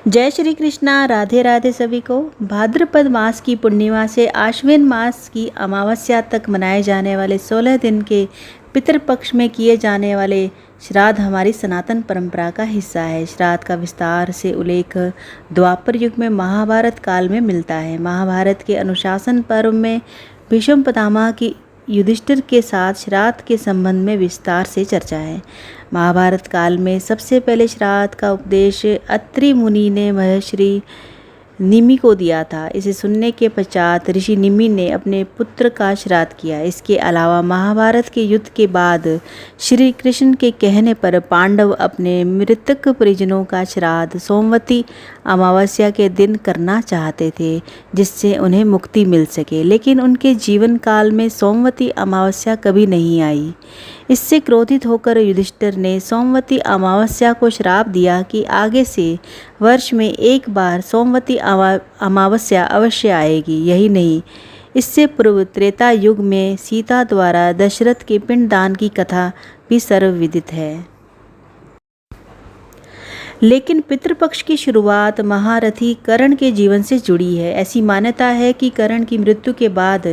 जय श्री कृष्णा। राधे राधे सभी को। भाद्रपद मास की पूर्णिमा से आश्विन मास की अमावस्या तक मनाए जाने वाले 16 दिन के पितृपक्ष में किए जाने वाले श्राद्ध हमारी सनातन परंपरा का हिस्सा है। श्राद्ध का विस्तार से उल्लेख द्वापर युग में महाभारत काल में मिलता है। महाभारत के अनुशासन पर्व में भीष्म पितामह की युधिष्ठिर के साथ श्राद्ध के संबंध में विस्तार से चर्चा है। महाभारत काल में सबसे पहले श्राद्ध का उपदेश अत्रि मुनि ने महर्षि निमि को दिया था। इसे सुनने के पश्चात ऋषि निमि ने अपने पुत्र का श्राद्ध किया। इसके अलावा महाभारत के युद्ध के बाद श्री कृष्ण के कहने पर पांडव अपने मृतक परिजनों का श्राद्ध सोमवती अमावस्या के दिन करना चाहते थे, जिससे उन्हें मुक्ति मिल सके, लेकिन उनके जीवन काल में सोमवती अमावस्या कभी नहीं आई। इससे क्रोधित होकर युधिष्ठिर ने सोमवती अमावस्या को श्राप दिया कि आगे से वर्ष में एक बार सोमवती अमावस्या अवश्य आएगी। यही नहीं, इससे पूर्व त्रेता युग में सीता द्वारा दशरथ के पिंडदान की कथा भी सर्वविदित है। लेकिन पितृपक्ष की शुरुआत महारथी कर्ण के जीवन से जुड़ी है। ऐसी मान्यता है कि कर्ण की मृत्यु के बाद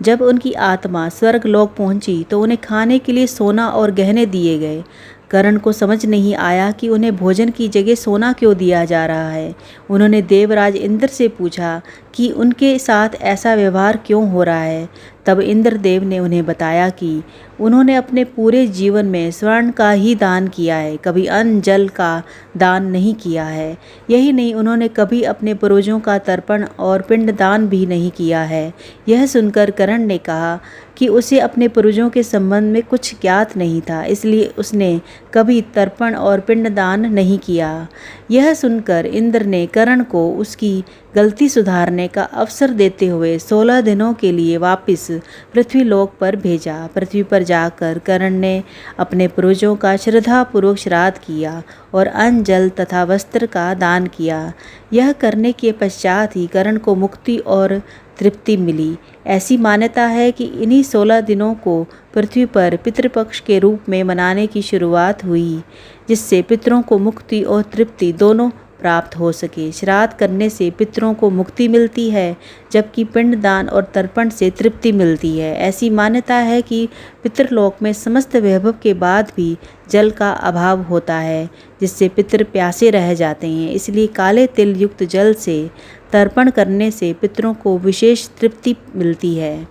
जब उनकी आत्मा स्वर्गलोक पहुंची तो उन्हें खाने के लिए सोना और गहने दिए गए। कर्ण को समझ नहीं आया कि उन्हें भोजन की जगह सोना क्यों दिया जा रहा है। उन्होंने देवराज इंद्र से पूछा कि उनके साथ ऐसा व्यवहार क्यों हो रहा है। तब इंद्रदेव ने उन्हें बताया कि उन्होंने अपने पूरे जीवन में स्वर्ण का ही दान किया है, कभी अन्न जल का दान नहीं किया है। यही नहीं, उन्होंने कभी अपने पूर्वजों का तर्पण और पिंडदान भी नहीं किया है। यह सुनकर कर्ण ने कहा कि उसे अपने पूर्वजों के संबंध में कुछ ज्ञात नहीं था, इसलिए उसने कभी तर्पण और पिंडदान नहीं किया। यह सुनकर इंद्र ने कर्ण को उसकी गलती सुधारने का अवसर देते हुए 16 दिनों के लिए वापस पृथ्वीलोक पर भेजा। पृथ्वी पर जाकर कर्ण ने अपने पूर्वजों का श्रद्धापूर्वक श्राद्ध किया और अन्न जल तथा वस्त्र का दान किया। यह करने के पश्चात ही कर्ण को मुक्ति और तृप्ति मिली। ऐसी मान्यता है कि इन्हीं 16 दिनों को पृथ्वी पर पितृपक्ष के रूप में मनाने की शुरुआत हुई, जिससे पितरों को मुक्ति और तृप्ति दोनों प्राप्त हो सके। श्राद्ध करने से पितरों को मुक्ति मिलती है, जबकि पिंडदान और तर्पण से तृप्ति मिलती है। ऐसी मान्यता है कि पितृलोक में समस्त वैभव के बाद भी जल का अभाव होता है, जिससे पितर प्यासे रह जाते हैं। इसलिए काले तिल युक्त जल से तर्पण करने से पितरों को विशेष तृप्ति मिलती है।